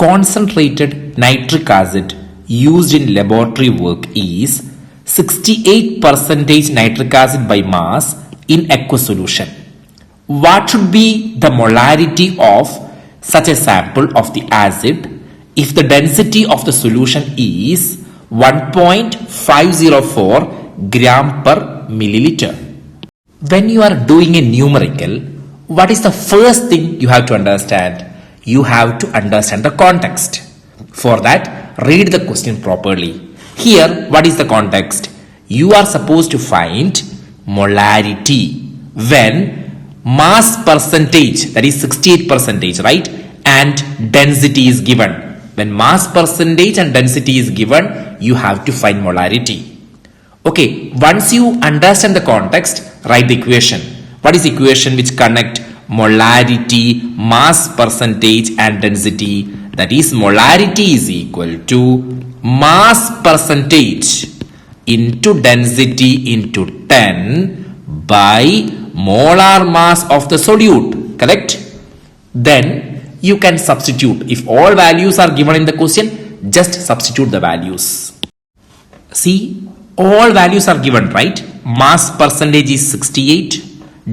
concentrated nitric acid used in laboratory work is 68% nitric acid by mass in aqueous solution. What should be the molarity of such a sample of the acid if the density of the solution is 1.504 gram per milliliter? When you are doing a numerical, what is the first thing you have to understand? You have to understand the context. For that, read the question properly. Here, what is the context? You are supposed to find molarity when mass percentage, that is 68%, right? And density is given. When mass percentage and density is given, you have to find molarity. Okay, once you understand the context, write the equation. What is the equation which connect molarity, mass percentage and density? That is, molarity is equal to mass percentage into density into 10 by molar mass of the solute, correct? Then you can substitute. If all values are given in the question, just substitute the values. See, all values are given, right? Mass percentage is 68,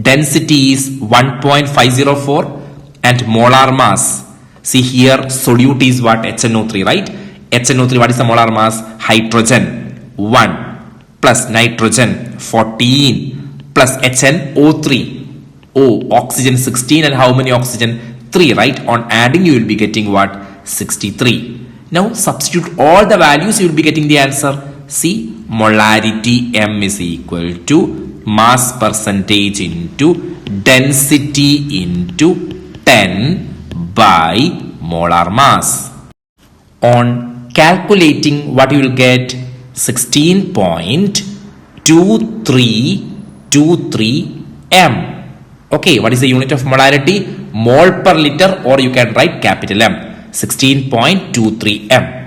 density is 1.504 and molar mass. See here, solute is what? HNO3, right? HNO3, what is the molar mass? Hydrogen 1 plus nitrogen 14 plus HNO3. Oh, oxygen 16 and how many oxygen? 3, right? On adding, you will be getting what? 63. Now substitute all the values, you will be getting the answer. See, molarity M is equal to mass percentage into density into 10 by molar mass. On calculating, what you will get? 16.2323 M. Okay, what is the unit of molarity? Mole per liter, or you can write capital M. 16.23 M.